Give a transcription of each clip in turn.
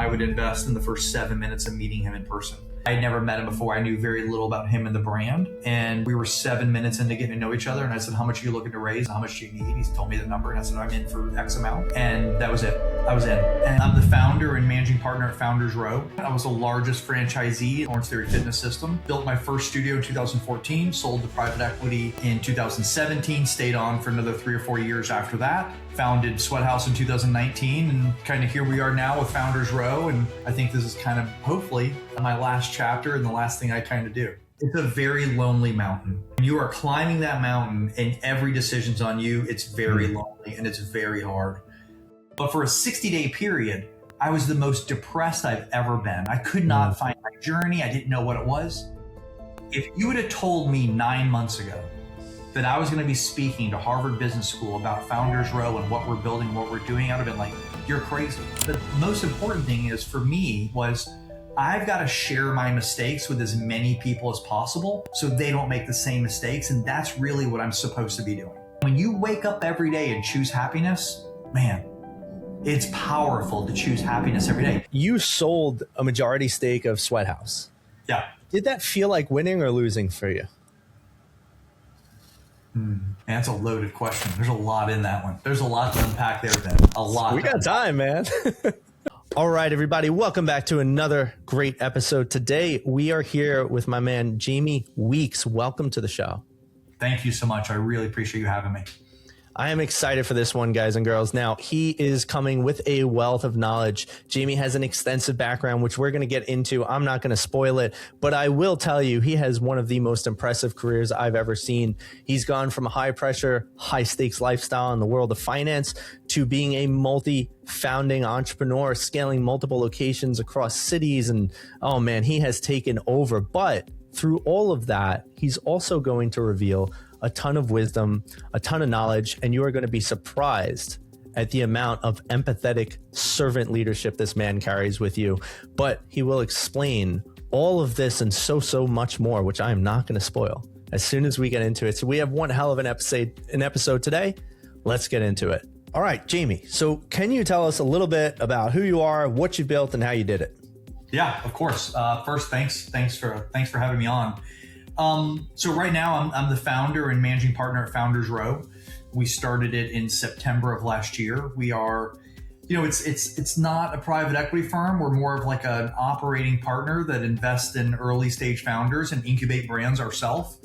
I would invest in the first 7 minutes of meeting him in person. I had never met him before. I knew very little about him and the brand. And we were 7 minutes into getting to know each other. And I said, how much are you looking to raise? How much do you need? He told me the number. And I said, I'm in for X amount. And that was it. I was in. And I'm the founder and managing partner at Founders Row. I was the largest franchisee in Orangetheory Fitness system. Built my first studio in 2014, sold to private equity in 2017, stayed on for another 3 or 4 years after that. Founded SweatHouz in 2019, and kind of here we are now with Founders Row. And I think this is kind of hopefully my last chapter and the last thing I kind of do. It's a very lonely mountain. You are climbing that mountain and every decision's on you. It's very lonely and it's very hard. But for a 60-day period, I was the most depressed I've ever been. I could not find my journey. I didn't know what it was. If you would have told me 9 months ago that I was going to be speaking to Harvard Business School about Founders Row and what we're building, what we're doing, I would have been like, you're crazy. The most important thing is for me was I've got to share my mistakes with as many people as possible so they don't make the same mistakes. And that's really what I'm supposed to be doing. When you wake up every day and choose happiness, man, it's powerful to choose happiness every day. You sold a majority stake of SweatHouz. Yeah. Did that feel like winning or losing for you? That's a loaded question. There's a lot in that one. There's a lot to unpack there, Ben. A lot. We got time, man. All right, everybody. Welcome back to another great episode. Today, we are here with my man, Jamie Weeks. Welcome to the show. Thank you so much. I really appreciate you having me. I am excited for this one, guys and girls. Now, he is coming with a wealth of knowledge. Jamie has an extensive background, which we're going to get into. I'm not going to spoil it, but I will tell you, he has one of the most impressive careers I've ever seen. He's gone from a high pressure, high stakes lifestyle in the world of finance to being a multi-founding entrepreneur, scaling multiple locations across cities. And oh man, he has taken over. But through all of that, he's also going to reveal a ton of wisdom, a ton of knowledge, and you are going to be surprised at the amount of empathetic servant leadership this man carries with you. But he will explain all of this and so much more, which I am not going to spoil as soon as we get into it. So we have one hell of an episode today. Let's get into it. All right, Jamie. So can you tell us a little bit about who you are, what you built, and how you did it? Yeah, of course. First, thanks for having me on. So right now I'm the founder and managing partner at Founders Row. We started it in September of last year. We are, it's not a private equity firm. We're more of like an operating partner that invests in early stage founders and incubate brands ourselves.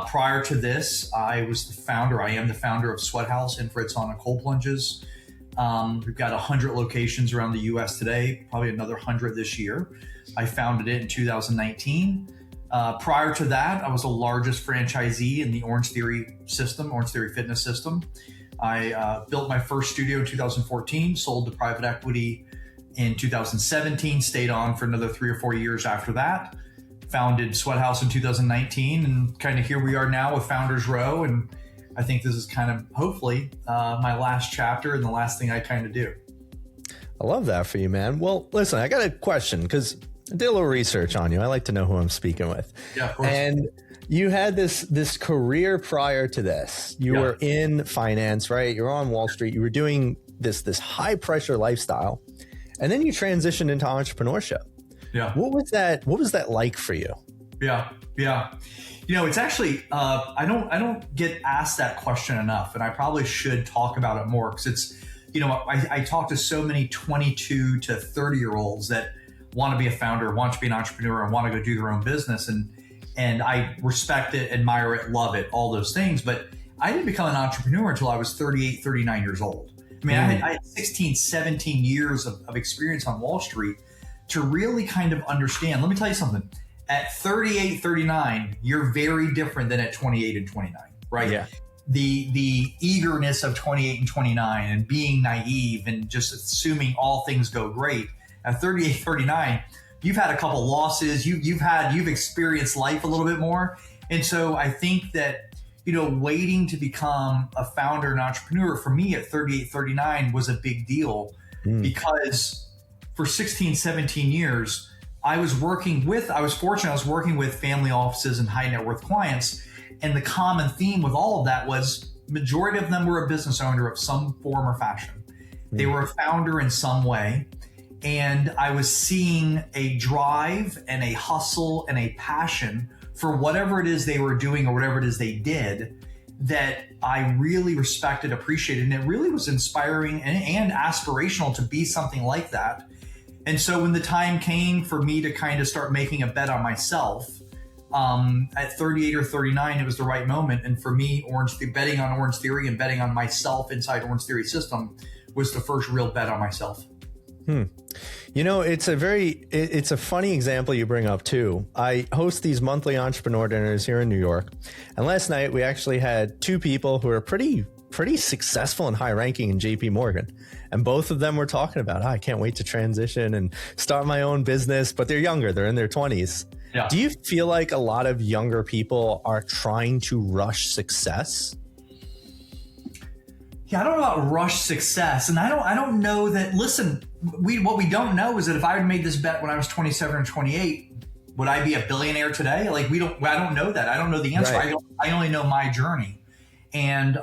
Prior to this, I am the founder of SweatHouz, Infante sauna cold plunges. We've got 100 locations around the US today, probably another 100 this year. I founded it in 2019. Prior to that, I was the largest franchisee in the Orangetheory Fitness system. I built my first studio in 2014, sold to private equity in 2017, stayed on for another 3 or 4 years after that. Founded SweatHouz in 2019, and kind of here we are now with Founders Row. And I think this is kind of hopefully my last chapter and the last thing I kind of do. I love that for you, man. Well, listen, I got a question because I did a little research on you. I like to know who I'm speaking with. Yeah, of course. And you had this career prior to this. You were in finance, right? You were on Wall Street. You were doing this high pressure lifestyle, and then you transitioned into entrepreneurship. Yeah. What was that like for you? Yeah. It's actually I don't get asked that question enough, and I probably should talk about it more because it's I talk to so many 22 to 30-year-olds that want to be a founder, want to be an entrepreneur, and want to go do their own business. And I respect it, admire it, love it, all those things. But I didn't become an entrepreneur until I was 38, 39 years old. I mean, I had 16, 17 years of experience on Wall Street to really kind of understand. Let me tell you something. At 38, 39, you're very different than at 28 and 29, right? Yeah. The eagerness of 28 and 29 and being naive and just assuming all things go great. At 38, 39, you've had a couple losses. You've experienced life a little bit more. And so I think that, waiting to become a founder and entrepreneur for me at 38, 39 was a big deal because for 16, 17 years, I was fortunate. I was working with family offices and high net worth clients. And the common theme with all of that was majority of them were a business owner of some form or fashion. They were a founder in some way. And I was seeing a drive and a hustle and a passion for whatever it is they were doing or whatever it is they did that I really respected, appreciated, and it really was inspiring and aspirational to be something like that. And so when the time came for me to kind of start making a bet on myself, at 38 or 39, it was the right moment. And for me, betting on Orangetheory and betting on myself inside Orangetheory system was the first real bet on myself. You know, it's a funny example you bring up too. I host these monthly entrepreneur dinners here in New York. And last night we actually had two people who are pretty successful and high ranking in JP Morgan. And both of them were talking about, I can't wait to transition and start my own business, but they're younger, they're in their 20s. Yeah. Do you feel like a lot of younger people are trying to rush success? Yeah, I don't know about rush success. And I don't know that, listen, what we don't know is that if I had made this bet when I was 27 or 28, would I be a billionaire today? Like I don't know that. I don't know the answer. Right. I only know my journey. And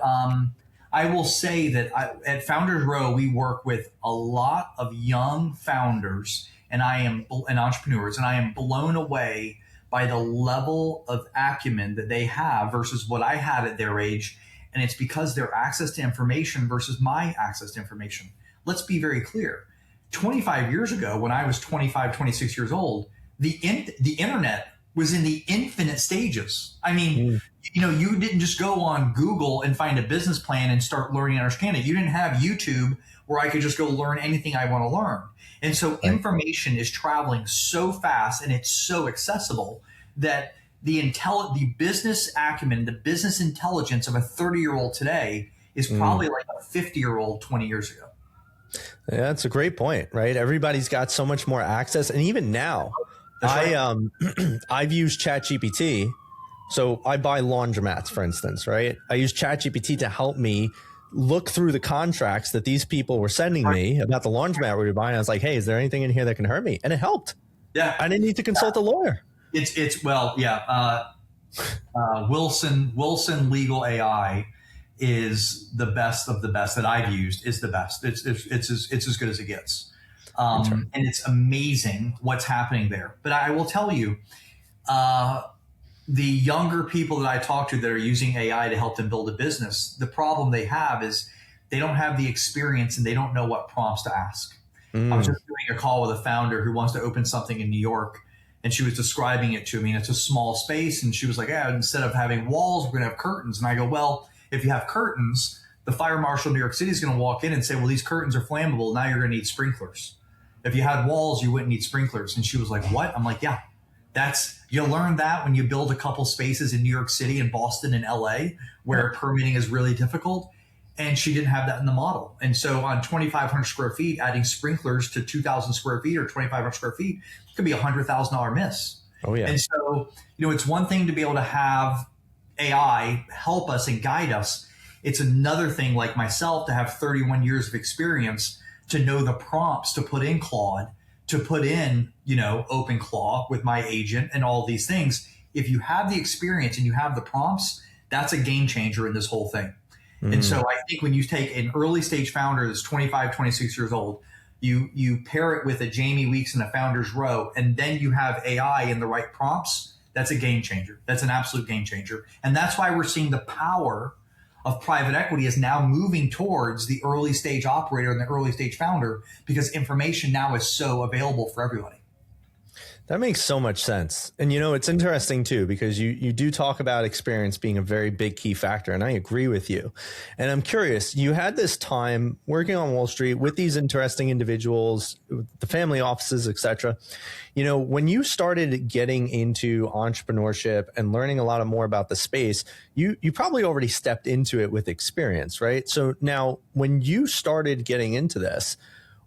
I will say that at Founders Row, we work with a lot of young founders and entrepreneurs, and I am blown away by the level of acumen that they have versus what I had at their age. And it's because their access to information versus my access to information. Let's be very clear. 25 years ago, when I was 25, 26 years old, the internet was in the infinite stages. I mean, you didn't just go on Google and find a business plan and start learning and understand it. You didn't have YouTube where I could just go learn anything I want to learn. And so information is traveling so fast and it's so accessible that the business acumen, the business intelligence of a 30-year-old today is probably like a 50-year-old 20 years ago. Yeah, that's a great point, right? Everybody's got so much more access. And even now, I've used ChatGPT. So I buy laundromats, for instance, right? I use ChatGPT to help me look through the contracts that these people were sending me about the laundromat we were buying. I was like, hey, is there anything in here that can hurt me? And it helped. Yeah. I didn't need to consult a lawyer. Wilson Legal AI is the best of the best that I've used. Is the best. It's as good as it gets, and it's amazing what's happening there. But I will tell you, the younger people that I talk to that are using AI to help them build a business, the problem they have is they don't have the experience and they don't know what prompts to ask. I was just doing a call with a founder who wants to open something in New York. And she was describing it to me, and it's a small space. And she was like, instead of having walls, we're going to have curtains. And I go, well, if you have curtains, the fire marshal in New York City is going to walk in and say, well, these curtains are flammable. Now you're going to need sprinklers. If you had walls, you wouldn't need sprinklers. And she was like, what? I'm like, yeah, you'll learn that when you build a couple spaces in New York City and Boston and LA where permitting is really difficult. And she didn't have that in the model. And so on 2,500 square feet, adding sprinklers to 2,000 square feet or 2,500 square feet could be $100,000 miss. Oh, yeah. And so, it's one thing to be able to have AI help us and guide us. It's another thing, like myself, to have 31 years of experience to know the prompts to put in Claude, to put in, OpenClaw with my agent and all these things. If you have the experience and you have the prompts, that's a game changer in this whole thing. And so I think when you take an early stage founder that's 25, 26 years old, you pair it with a Jamie Weeks in a Founders Row, and then you have AI in the right prompts, that's a game changer. That's an absolute game changer. And that's why we're seeing the power of private equity is now moving towards the early stage operator and the early stage founder, because information now is so available for everybody. That makes so much sense. And, it's interesting, too, because you do talk about experience being a very big key factor. And I agree with you. And I'm curious, you had this time working on Wall Street with these interesting individuals, the family offices, et cetera. When you started getting into entrepreneurship and learning a lot more about the space, you probably already stepped into it with experience, right? So now when you started getting into this,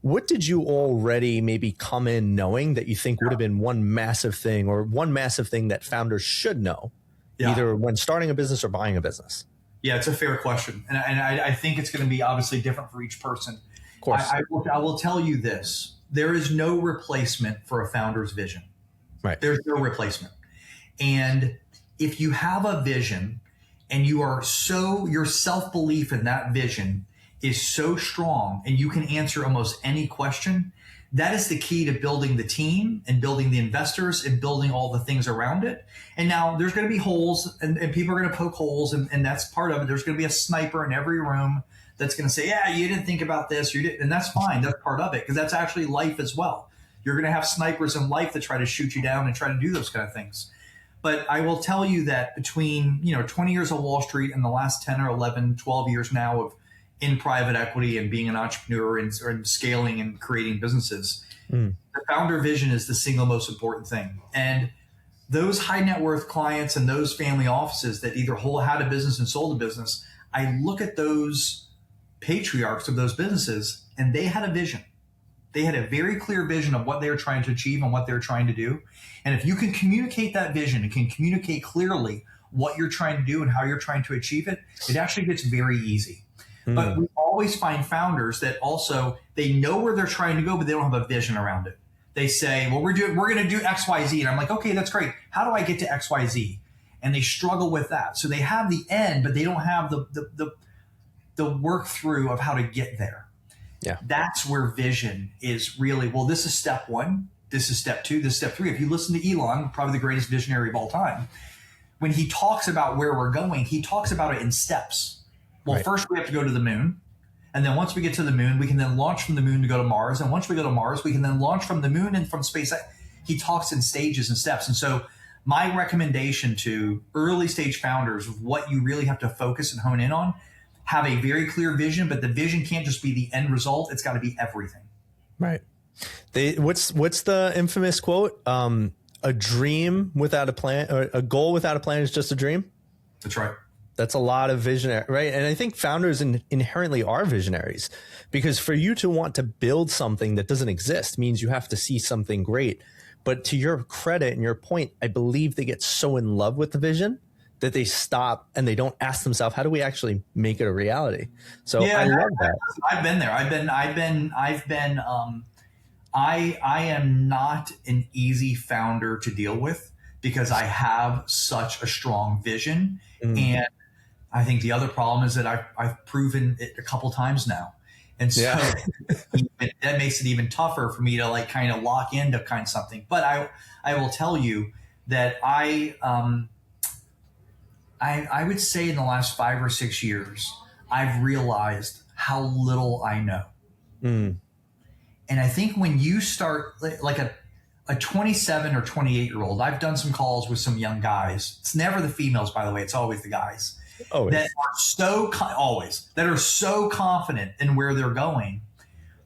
what did you already maybe come in knowing that you think would have been one massive thing that founders should know, either when starting a business or buying a business? Yeah, it's a fair question. And I think it's going to be obviously different for each person. Of course. I will tell you this. There is no replacement for a founder's vision. Right. There's no replacement. And if you have a vision and your self-belief in that vision is so strong and you can answer almost any question, that is the key to building the team and building the investors and building all the things around it. And now there's going to be holes and people are going to poke holes, and that's part of it. There's going to be a sniper in every room that's going to say, yeah, you didn't think about this, you didn't, and that's fine. That's part of it, because that's actually life as well. You're going to have snipers in life that try to shoot you down and try to do those kind of things. But I will tell you that between 20 years of Wall Street and the last 10 or 11, 12 years now of in private equity and being an entrepreneur and scaling and creating businesses, the founder vision is the single most important thing. And those high net worth clients and those family offices that either had a business and sold a business, I look at those patriarchs of those businesses, and they had a vision. They had a very clear vision of what they were trying to achieve and what they were trying to do. And if you can communicate that vision and can communicate clearly what you're trying to do and how you're trying to achieve it, it actually gets very easy. But we always find founders that also, they know where they're trying to go, but they don't have a vision around it. They say, well, we're going to do X, Y, Z. And I'm like, okay, that's great. How do I get to X, Y, Z? And they struggle with that. So they have the end, but they don't have the work through of how to get there. Yeah. That's where vision is really, well, this is step one. This is step two. This is step three. If you listen to Elon, probably the greatest visionary of all time, when he talks about where we're going, he talks about it in steps. Well, first we have to go to the moon. And then once we get to the moon, we can then launch from the moon to go to Mars. And once we go to Mars, we can then launch from the moon and from space. He talks in stages and steps. And so my recommendation to early stage founders of what you really have to focus and hone in on, have a very clear vision, but the vision can't just be the end result. It's got to be everything. Right. What's the infamous quote? A dream without a plan, or a goal without a plan is just a dream. That's right. That's a lot of visionary, right? And I think founders inherently are visionaries, because for you to want to build something that doesn't exist means you have to see something great. But to your credit and your point, I believe they get so in love with the vision that they stop and they don't ask themselves, how do we actually make it a reality? So yeah, I love that. I've been there. I am not an easy founder to deal with, because I have such a strong vision. And I think the other problem is that I've proven it a couple times now. And so that makes it even tougher for me to kind of lock into kind of something. But I will tell you that I would say in the last 5 or 6 years, I've realized how little I know. And I think when you start like a 27 or 28-year-old, I've done some calls with some young guys. It's never the females, by the way. It's always the guys. Always. That are so confident in where they're going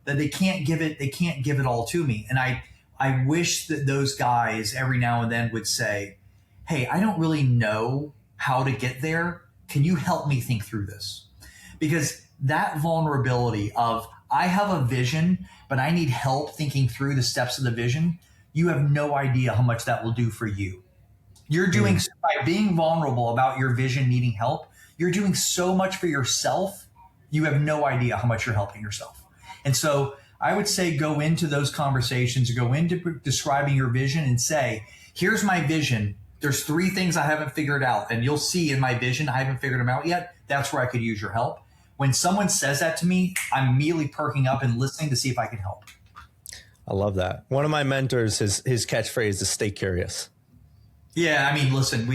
that they can't give it all to me. And I wish that those guys every now and then would say, hey, I don't really know how to get there. Can you help me think through this? Because that vulnerability of, I have a vision, but I need help thinking through the steps of the vision, you have no idea how much that will do for you. You're doing, by being vulnerable about your vision needing help, you're doing so much for yourself. You have no idea how much you're helping yourself. And so I would say go into those conversations, go into describing your vision and say, here's my vision. There's 3 things I haven't figured out. And you'll see in my vision, I haven't figured them out yet. That's where I could use your help. When someone says that to me, I'm immediately perking up and listening to see if I can help. I love that. One of my mentors, his catchphrase is stay curious. Yeah, I mean, listen,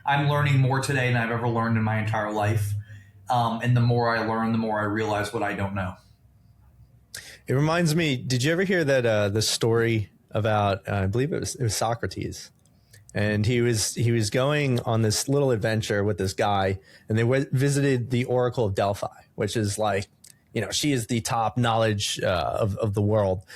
I'm learning more today than I've ever learned in my entire life. And the more I learn, the more I realize what I don't know. It reminds me, did you ever hear that the story about, I believe it was Socrates, and he was going on this little adventure with this guy, and they visited the Oracle of Delphi, which is she is the top knowledge of the world.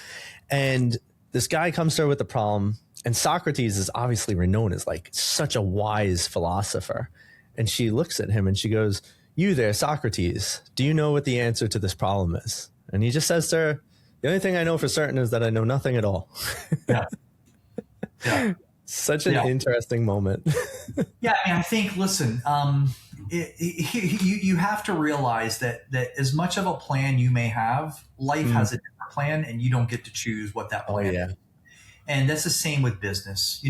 And this guy comes to her with a problem, and Socrates is obviously renowned as such a wise philosopher. And she looks at him and she goes, "You there, Socrates, do you know what the answer to this problem is?" And he just says to her, "The only thing I know for certain is that I know nothing at all." Yeah. Such an interesting moment. Yeah. I mean, I think, listen, you have to realize that as much of a plan you may have, life has a different plan, and you don't get to choose what that plan is. And that's the same with business.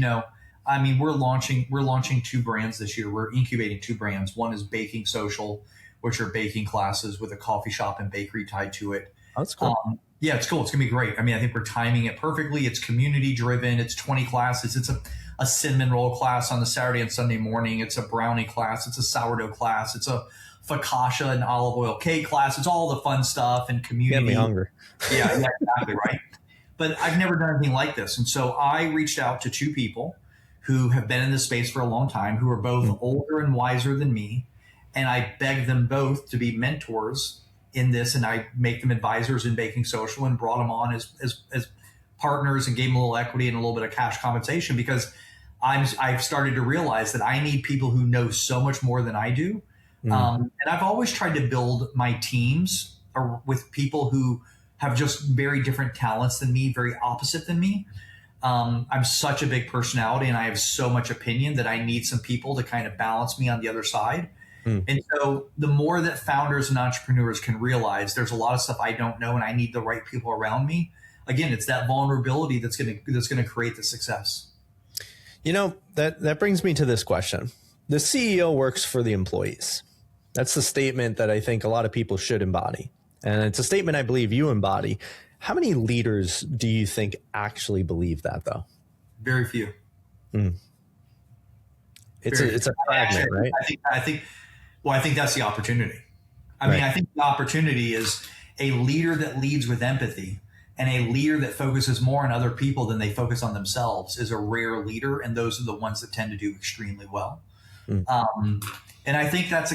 I mean, we're launching 2 brands this year. We're incubating 2 brands. One is Baking Social, which are baking classes with a coffee shop and bakery tied to it. That's cool. Yeah, it's cool. It's going to be great. I mean, I think we're timing it perfectly. It's community driven. It's 20 classes. It's a cinnamon roll class on the Saturday and Sunday morning. It's a brownie class. It's a sourdough class. It's a focaccia and olive oil cake class. It's all the fun stuff and community. Get me hungry. Yeah, exactly right. But I've never done anything like this. And so I reached out to two people who have been in this space for a long time, who are both older and wiser than me. And I begged them both to be mentors in this, and I make them advisors in Baking Social, and brought them on as partners and gave them a little equity and a little bit of cash compensation, because I've started to realize that I need people who know so much more than I do. And I've always tried to build my teams with people who have just very different talents than me, very opposite than me. I'm such a big personality and I have so much opinion that I need some people to kind of balance me on the other side. And so the more that founders and entrepreneurs can realize there's a lot of stuff I don't know and I need the right people around me. Again, it's that vulnerability that's going to create the success. You know, that brings me to this question. The CEO works for the employees. That's the statement that I think a lot of people should embody. And it's a statement I believe you embody. How many leaders do you think actually believe that, though? Very few. It's a fragment, right? I think that's the opportunity. I mean, I think the opportunity is a leader that leads with empathy, and a leader that focuses more on other people than they focus on themselves is a rare leader. And those are the ones that tend to do extremely well. And I think that's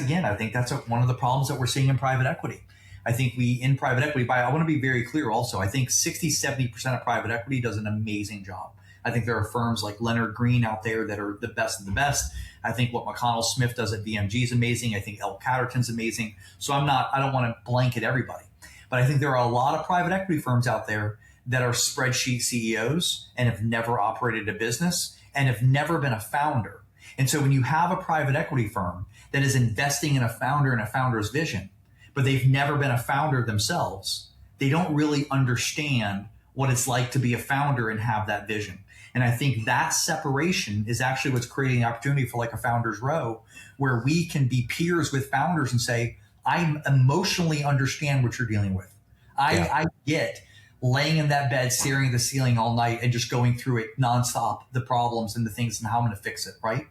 one of the problems that we're seeing in private equity. I think in private equity, I want to be very clear also, I think 60-70% of private equity does an amazing job. I think there are firms like Leonard Green out there that are the best of the best. I think what McConnell Smith does at VMG is amazing. I think El Catterton's amazing. So I don't want to blanket everybody, but I think there are a lot of private equity firms out there that are spreadsheet CEOs and have never operated a business and have never been a founder. And so when you have a private equity firm that is investing in a founder and a founder's vision, but they've never been a founder themselves, they don't really understand what it's like to be a founder and have that vision. And I think that separation is actually what's creating the opportunity for like a founder's row, where we can be peers with founders and say, I emotionally understand what you're dealing with. I get laying in that bed, staring at the ceiling all night and just going through it nonstop, the problems and the things and how I'm going to fix it, right?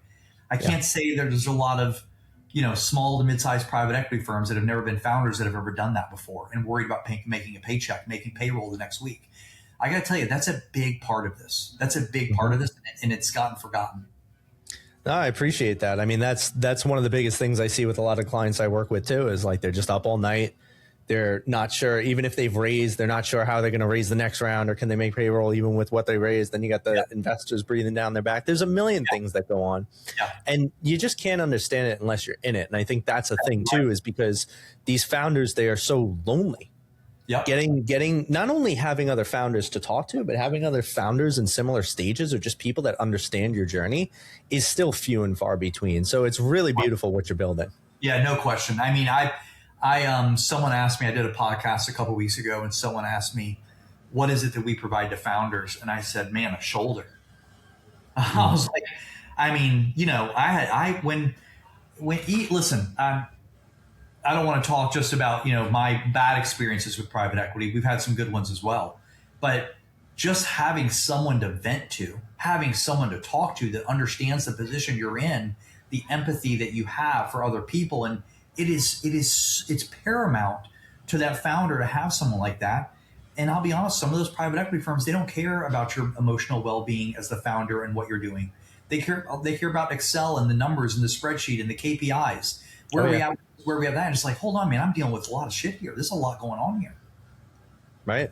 I can't say that there's a lot of, small to mid-sized private equity firms that have never been founders that have ever done that before and worried about making a paycheck, making payroll the next week. I got to tell you, that's a big part of this. That's a big part of this, and it's gotten forgotten. No, I appreciate that. I mean, that's one of the biggest things I see with a lot of clients I work with too, is like they're just up all night. They're not sure, even if they've raised, they're not sure how they're going to raise the next round, or can they make payroll even with what they raised. Then you got the investors breathing down their back. There's a million things that go on, and you just can't understand it unless you're in it. And I think that's a thing too, is because these founders, they are so lonely. Getting not only having other founders to talk to, but having other founders in similar stages, or just people that understand your journey, is still few and far between. So it's really beautiful what you're building. Yeah, no question. I mean, someone asked me, I did a podcast a couple of weeks ago, and someone asked me, what is it that we provide to founders? And I said, man, a shoulder. I was like, I mean, listen, I don't want to talk just about, my bad experiences with private equity. We've had some good ones as well, but just having someone to vent to, having someone to talk to that understands the position you're in, the empathy that you have for other people. And it's paramount to that founder to have someone like that. And I'll be honest, some of those private equity firms, they don't care about your emotional well-being as the founder and what you're doing. They care about Excel and the numbers and the spreadsheet and the KPIs. Where we have that, and it's like, hold on, man, I'm dealing with a lot of shit here. There's a lot going on here. Right.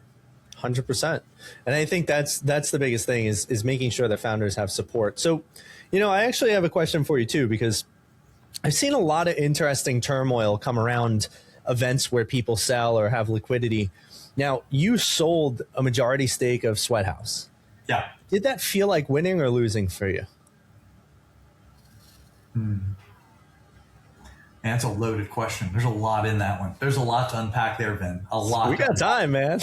100%. And I think that's the biggest thing is making sure that founders have support. So, I actually have a question for you too, because I've seen a lot of interesting turmoil come around events where people sell or have liquidity. Now, you sold a majority stake of SweatHouz. Yeah. Did that feel like winning or losing for you? And that's a loaded question. There's a lot in that one. There's a lot to unpack there, Ben. A lot. We got time, man.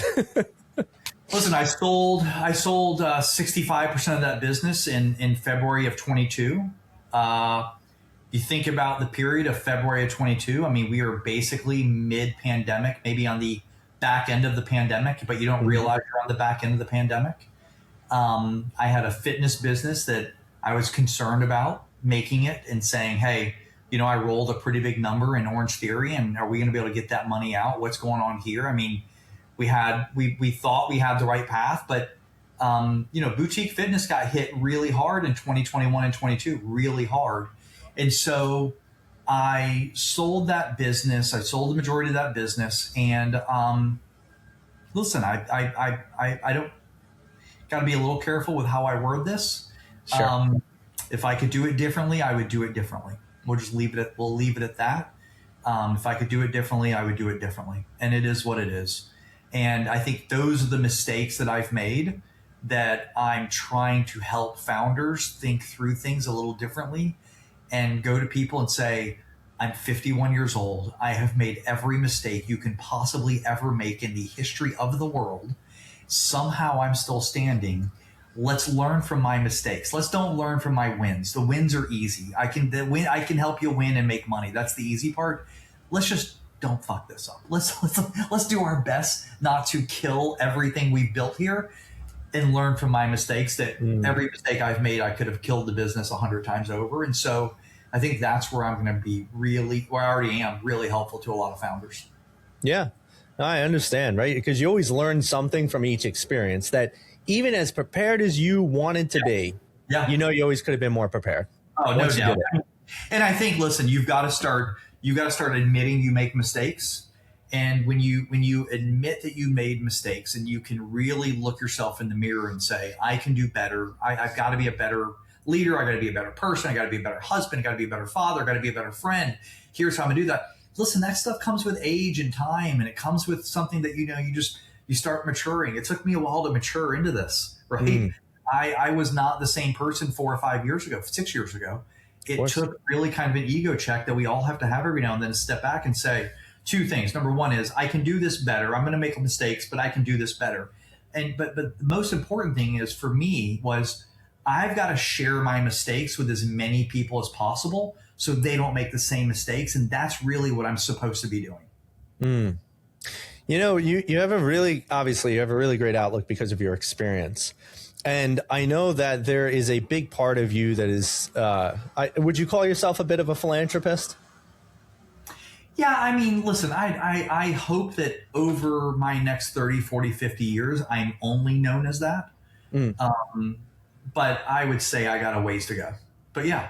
Listen, I sold 65% of that business in February of 22. You think about the period of February of 22. I mean, we are basically mid-pandemic, maybe on the back end of the pandemic, but you don't realize you're on the back end of the pandemic. I had a fitness business that I was concerned about making it and saying, hey, I rolled a pretty big number in Orangetheory, and are we going to be able to get that money out? What's going on here? I mean, we thought we had the right path, but boutique fitness got hit really hard in 2021 and 22, really hard. And so I sold that business. I sold the majority of that business. And listen, I don't got to be a little careful with how I word this. Sure. If I could do it differently, I would do it differently. We'll leave it at that. If I could do it differently, I would do it differently. And it is what it is. And I think those are the mistakes that I've made, that I'm trying to help founders think through things a little differently and go to people and say, I'm 51 years old. I have made every mistake you can possibly ever make in the history of the world. Somehow I'm still standing. Let's learn from my mistakes. Let's don't learn from my wins. The wins are easy. I can help you win and make money. That's the easy part. Let's just don't fuck this up. Let's do our best not to kill everything we've built here, and learn from my mistakes. That every mistake I've made, I could have killed the business 100 times over. And so I think that's where I'm going to be where I already am, really helpful to a lot of founders. Yeah, I understand, right? Because you always learn something from each experience, that even as prepared as you wanted to be, you always could have been more prepared. Oh, no doubt. And I think, listen, you've got to start admitting you make mistakes. And when you admit that you made mistakes, and you can really look yourself in the mirror and say, I can do better. I've got to be a better leader. I got to be a better person. I got to be a better husband. I got to be a better father. I got to be a better friend. Here's how I'm going to do that. Listen, that stuff comes with age and time, and it comes with something that, you start maturing. It took me a while to mature into this, right? I was not the same person 4 or 5 years ago, 6 years ago. It took really kind of an ego check that we all have to have every now and then, to step back and say two things. Number one is, I can do this better. I'm going to make mistakes, but I can do this better. But the most important thing is, for me, was I've got to share my mistakes with as many people as possible so they don't make the same mistakes. And that's really what I'm supposed to be doing. You have obviously you have a really great outlook because of your experience. And I know that there is a big part of you that is, would you call yourself a bit of a philanthropist? Yeah, I mean, listen, I hope that over my next 30, 40, 50 years, I'm only known as that. But I would say I got a ways to go. But yeah.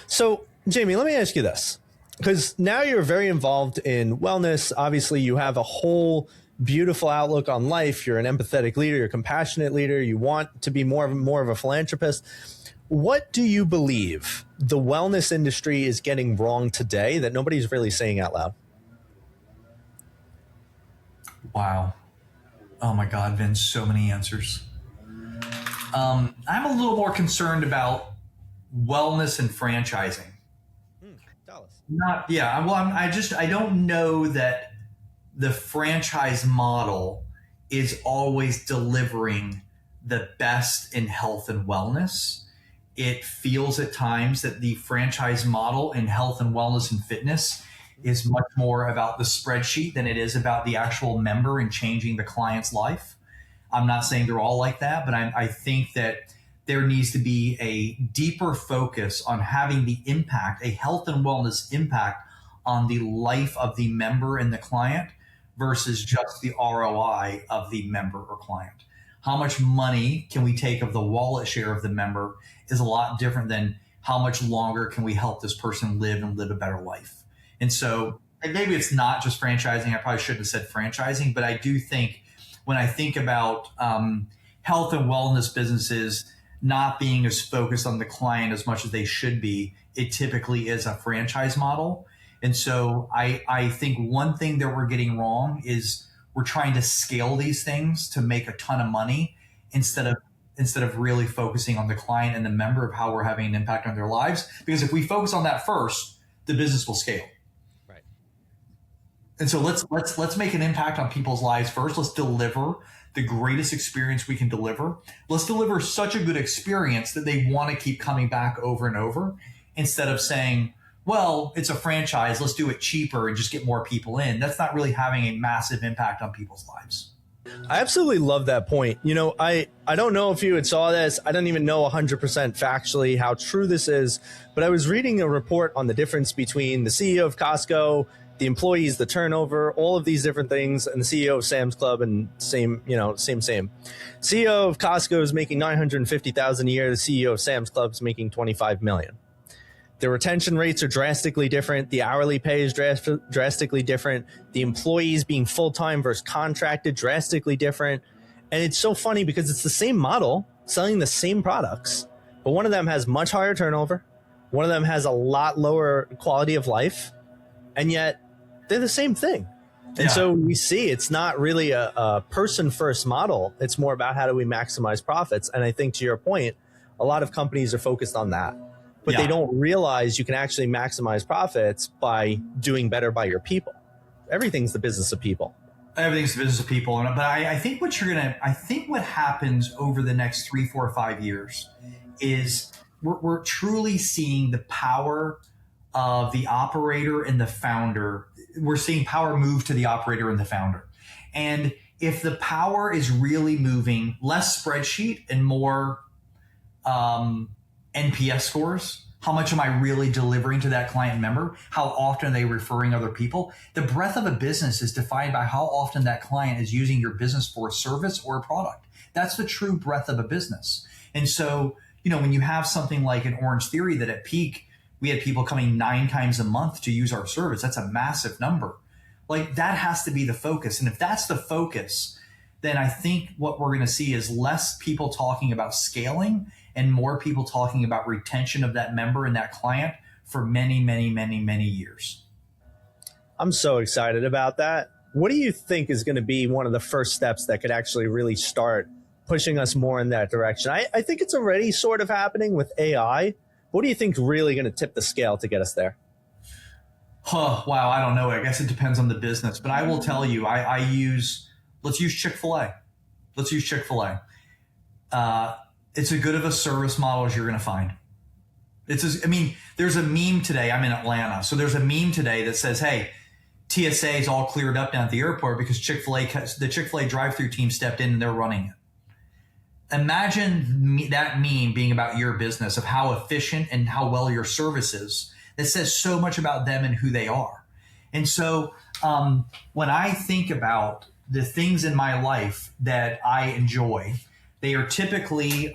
So, Jamie, let me ask you this. Because now you're very involved in wellness. Obviously, you have a whole beautiful outlook on life. You're an empathetic leader. You're a compassionate leader. You want to be more of a philanthropist. What do you believe the wellness industry is getting wrong today that nobody's really saying out loud? Wow. Oh my God, Vince, so many answers. I'm a little more concerned about wellness and franchising. I don't know that the franchise model is always delivering the best in health and wellness. It feels at times that the franchise model in health and wellness and fitness is much more about the spreadsheet than it is about the actual member and changing the client's life. I'm not saying they're all like that, but I think that there needs to be a deeper focus on having the impact, a health and wellness impact on the life of the member and the client versus just the ROI of the member or client. How much money can we take of the wallet share of the member is a lot different than how much longer can we help this person live and live a better life. And so, and maybe it's not just franchising. I probably shouldn't have said franchising, but I do think when I think about health and wellness businesses not being as focused on the client as much as they should be, it typically is a franchise model. And so I think one thing that we're getting wrong is we're trying to scale these things to make a ton of money instead of really focusing on the client and the member of how we're having an impact on their lives. Because if we focus on that first, the business will scale. Right. And so let's make an impact on people's lives first. Let's deliver the greatest experience we can deliver. Let's deliver such a good experience that they want to keep coming back over and over, instead of saying, well, it's a franchise, let's do it cheaper and just get more people in. That's not really having a massive impact on people's lives. I absolutely love that point. You know, I don't know if you had saw this. I don't even know 100% factually how true this is, but I was reading a report on the difference between the CEO of Costco, the employees, the turnover, all of these different things, and the CEO of Sam's Club, and same. CEO of Costco is making $950,000 a year. The CEO of Sam's Club is making $25 million. The retention rates are drastically different. The hourly pay is drastically different. The employees being full-time versus contracted, drastically different. And it's so funny because it's the same model, selling the same products, but one of them has much higher turnover. One of them has a lot lower quality of life, and yet they're the same thing. And so we see it's not really a person-first model. It's more about how do we maximize profits. And I think to your point, a lot of companies are focused on that. But they don't realize you can actually maximize profits by doing better by your people. Everything's the business of people. Everything's the business of people. But I think what happens over the next 3, 4, 5 years is we're truly seeing the power of the operator and the founder. We're seeing power move to the operator and the founder. And if the power is really moving, less spreadsheet and more NPS scores. How much am I really delivering to that client member? How often are they referring other people? The breadth of a business is defined by how often that client is using your business for a service or a product. That's the true breadth of a business. And so, you know, when you have something like an Orangetheory that at peak, we had people coming 9 times a month to use our service. That's a massive number. Like that has to be the focus. And if that's the focus, then I think what we're going to see is less people talking about scaling and more people talking about retention of that member and that client for many, many, many, many years. I'm so excited about that. What do you think is going to be one of the first steps that could actually really start pushing us more in that direction? I think it's already sort of happening with AI. What do you think is really going to tip the scale to get us there? Wow, I don't know. I guess it depends on the business. But I will tell you, let's use Chick-fil-A. Let's use Chick-fil-A. It's as good of a service model as you're going to find. There's a meme today. I'm in Atlanta. So there's a meme today that says, hey, TSA is all cleared up down at the airport because the Chick-fil-A drive-through team stepped in and they're running it. Imagine that meme being about your business, of how efficient and how well your service is. That says so much about them and who they are. And so when I think about the things in my life that I enjoy, they are typically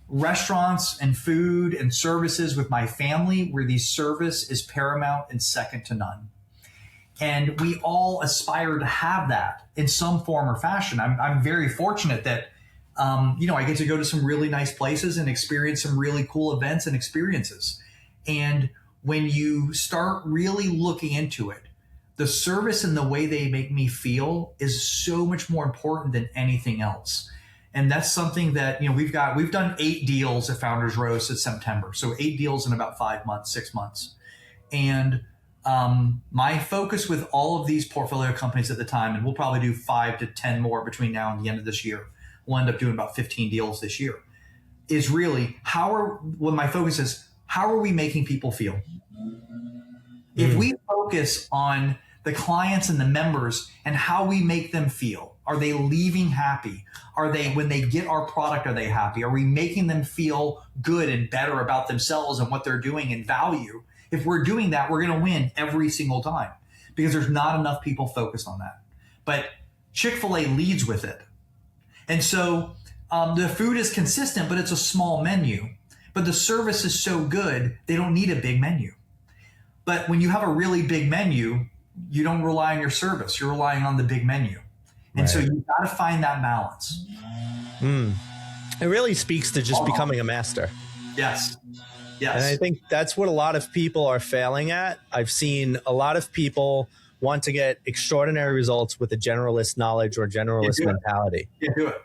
restaurants and food and services with my family where the service is paramount and second to none. And we all aspire to have that in some form or fashion. I'm very fortunate that, I get to go to some really nice places and experience some really cool events and experiences. And when you start really looking into it, the service and the way they make me feel is so much more important than anything else. And that's something that, we've done 8 deals at Founders Row since September. So 8 deals in about 5 months, 6 months. And my focus with all of these portfolio companies at the time, and we'll probably do 5 to 10 more between now and the end of this year. We'll end up doing about 15 deals this year, is really how are we making people feel? If we focus on the clients and the members and how we make them feel, are they leaving happy? When they get our product, are they happy? Are we making them feel good and better about themselves and what they're doing and value? If we're doing that, we're going to win every single time because there's not enough people focused on that. But Chick-fil-A leads with it. And so the food is consistent, but it's a small menu. But the service is so good, they don't need a big menu. But when you have a really big menu, you don't rely on your service. You're relying on the big menu. And so you've got to find that balance. It really speaks to just becoming a master. Yes. And I think that's what a lot of people are failing at. I've seen a lot of people want to get extraordinary results with a generalist knowledge or generalist mentality. You do it.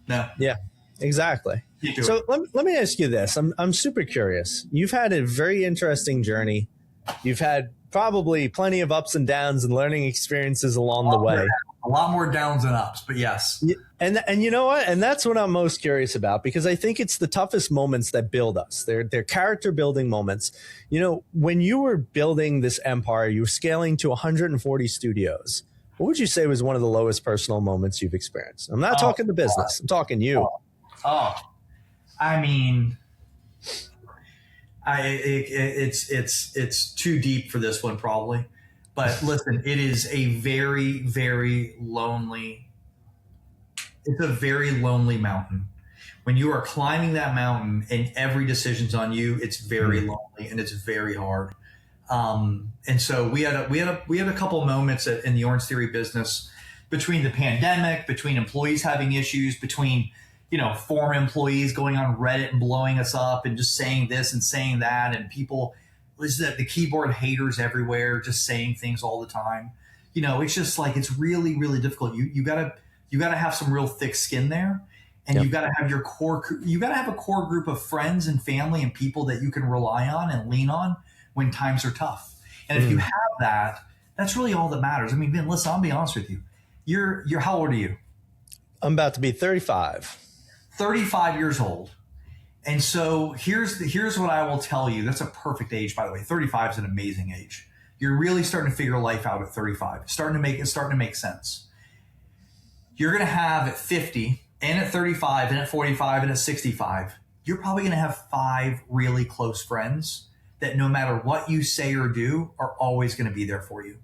No. Yeah, exactly. So let me ask you this. I'm super curious. You've had a very interesting journey. You've had probably plenty of ups and downs and learning experiences along the way. A lot more downs than ups, but yes. And you know what? And that's what I'm most curious about, because I think it's the toughest moments that build us. They're character building moments. You know, when you were building this empire, you were scaling to 140 studios. What would you say was one of the lowest personal moments you've experienced? I'm not talking the business. I'm talking you. I mean, it's too deep for this one probably. But listen, it is a very, very lonely. It's a very lonely mountain. When you are climbing that mountain and every decision's on you, it's very lonely and it's very hard. And so we had a couple of moments in the Orangetheory business, between the pandemic, between employees having issues, between, you know, former employees going on Reddit and blowing us up and just saying this and saying that, and people, the keyboard haters everywhere, just saying things all the time. You know, it's just like, it's really, really difficult. You gotta have some real thick skin there, and you gotta have a core group of friends and family and people that you can rely on and lean on when times are tough. And if you have that, that's really all that matters. I mean, Vin, listen, I'll be honest with you. You're how old are you? I'm about to be 35. 35 years old. And so here's what I will tell you. That's a perfect age, by the way. 35 is an amazing age. You're really starting to figure life out at 35. It's starting to make sense. You're going to have at 50 and at 35 and at 45 and at 65, you're probably going to have 5 really close friends that no matter what you say or do are always going to be there for you.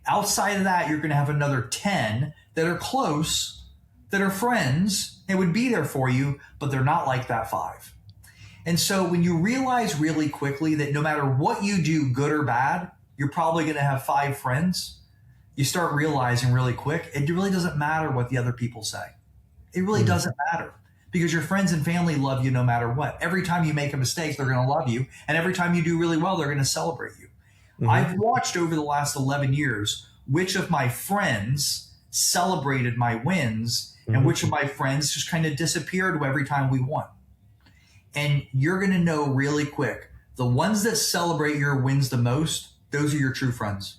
Outside of that, you're going to have another 10 that are close, that are friends, and would be there for you, but they're not like that 5. And so when you realize really quickly that no matter what you do, good or bad, you're probably going to have 5 friends, you start realizing really quick, it really doesn't matter what the other people say. It really doesn't matter, because your friends and family love you no matter what. Every time you make a mistake, they're going to love you. And every time you do really well, they're going to celebrate you. I've watched over the last 11 years which of my friends celebrated my wins and which of my friends just kind of disappeared every time we won. And you're going to know really quick, the ones that celebrate your wins the most, those are your true friends.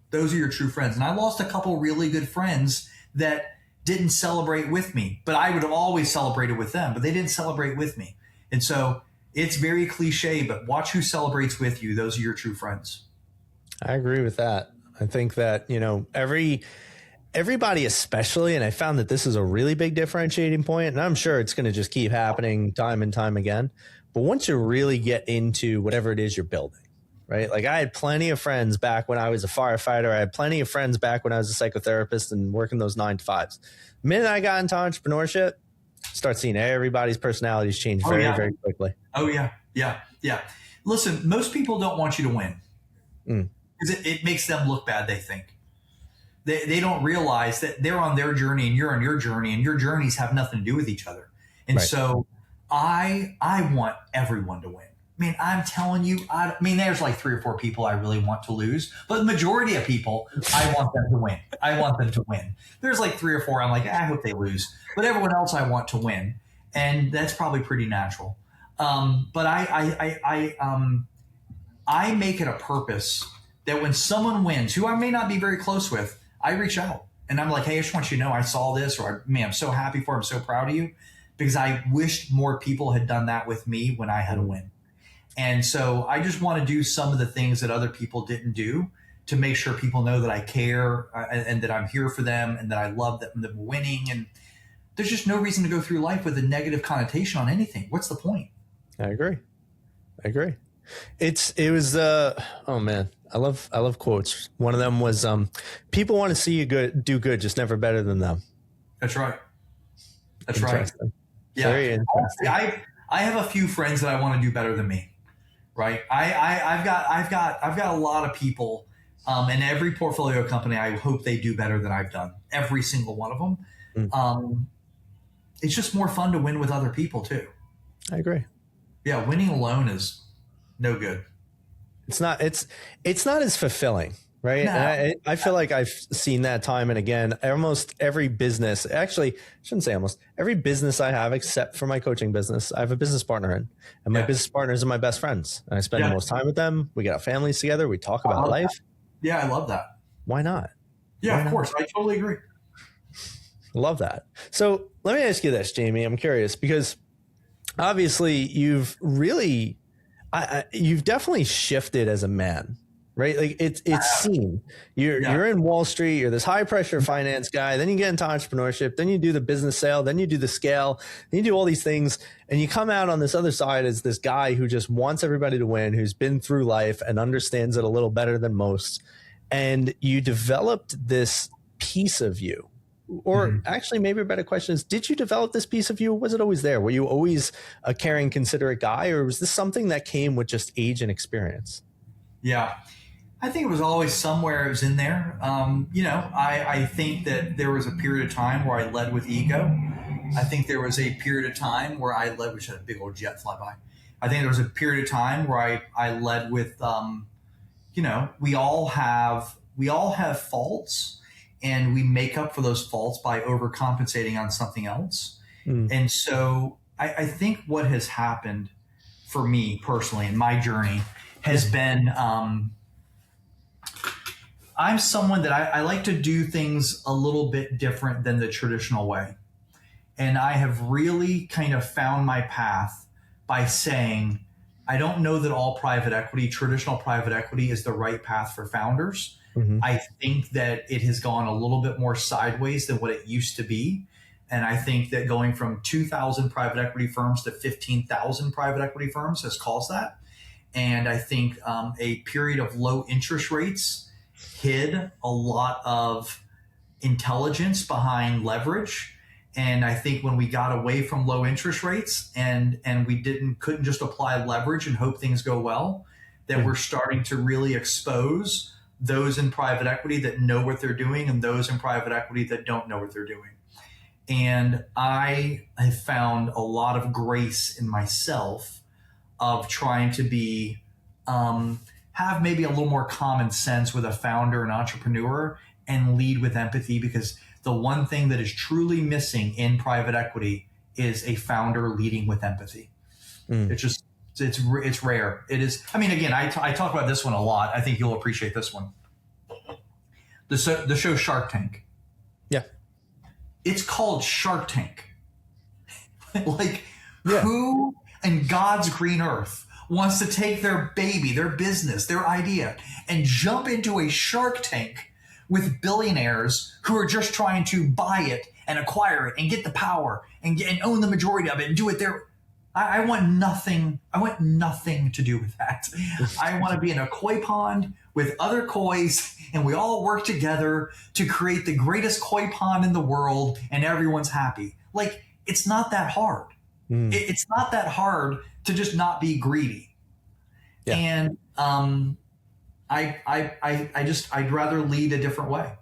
Those are your true friends. And I lost a couple really good friends that didn't celebrate with me, but I would have always celebrated with them, but they didn't celebrate with me. And so it's very cliche, but watch who celebrates with you. Those are your true friends. I agree with that. I think that, you know, everybody especially, and I found that this is a really big differentiating point, and I'm sure it's going to just keep happening time and time again. But once you really get into whatever it is you're building, right? Like I had plenty of friends back when I was a firefighter. I had plenty of friends back when I was a psychotherapist and working those 9-to-5s. The minute I got into entrepreneurship, start seeing everybody's personalities change very quickly. Oh yeah. Listen, most people don't want you to win. Because it makes them look bad, they think. They don't realize that they're on their journey and you're on your journey, and your journeys have nothing to do with each other. And so I want everyone to win. I mean, I'm telling you, there's like 3 or 4 people I really want to lose, but the majority of people, I want them to win. I want them to win. There's like 3 or 4 I'm like, I hope they lose, but everyone else I want to win. And that's probably pretty natural. But I make it a purpose that when someone wins, who I may not be very close with, I reach out and I'm like, hey, I just want you to know I saw this, or I'm so happy for, I'm so proud of you, because I wished more people had done that with me when I had a win. And so I just want to do some of the things that other people didn't do to make sure people know that I care and that I'm here for them and that I love them winning. And there's just no reason to go through life with a negative connotation on anything. What's the point? I agree. It was oh man, I love quotes. One of them was people want to see you do good, just never better than them. That's right. Yeah. Very interesting. I have a few friends that I want to do better than me. Right. I've got a lot of people in every portfolio company. I hope they do better than I've done. Every single one of them. It's just more fun to win with other people too. I agree. Yeah. Winning alone is no good. It's not as fulfilling, right? No. And I feel like I've seen that time and again. Almost every business, actually, I shouldn't say almost every business I have, except for my coaching business, I have a business partner in, and my business partners are my best friends. And I spend the most time with them. We get our families together. We talk about life. Yeah, I love that. Why not? Yeah, of course. I totally agree. Love that. So let me ask you this, Jamie. I'm curious because obviously you've really, you've definitely shifted as a man, right? Like it's seen. You're in Wall Street. You're this high pressure finance guy. Then you get into entrepreneurship. Then you do the business sale. Then you do the scale. Then you do all these things, and you come out on this other side as this guy who just wants everybody to win, who's been through life and understands it a little better than most. And you developed this piece of you. Or actually, maybe a better question is, did you develop this piece of you? Or was it always there? Were you always a caring, considerate guy? Or was this something that came with just age and experience? Yeah, I think it was always somewhere it was in there. I think that there was a period of time where I led with ego. I think there was a period of time where I led, which had a big old jet fly by. I think there was a period of time where I led with, we all have faults. And we make up for those faults by overcompensating on something else. And so I think what has happened for me personally in my journey has been, I'm someone that I like to do things a little bit different than the traditional way. And I have really kind of found my path by saying, I don't know that all traditional private equity is the right path for founders. I think that it has gone a little bit more sideways than what it used to be. And I think that going from 2,000 private equity firms to 15,000 private equity firms has caused that. And I think a period of low interest rates hid a lot of intelligence behind leverage. And I think when we got away from low interest rates and we couldn't just apply leverage and hope things go well, that we're starting to really expose those in private equity that know what they're doing and those in private equity that don't know what they're doing. And I have found a lot of grace in myself of trying to be, have maybe a little more common sense with a founder and entrepreneur and lead with empathy, because the one thing that is truly missing in private equity is a founder leading with empathy. It's rare. It is. I mean, again, I talk about this one a lot. I think you'll appreciate this one. The show Shark Tank. Yeah. It's called Shark Tank. Who in God's green earth wants to take their baby, their business, their idea, and jump into a Shark Tank with billionaires who are just trying to buy it and acquire it and get the power and own the majority of it and do it their I want nothing. I want nothing to do with that. I want to be in a koi pond with other kois, and we all work together to create the greatest koi pond in the world, and everyone's happy. Like, it's not that hard. It's not that hard to just not be greedy. Yeah. And I'd rather lead a different way.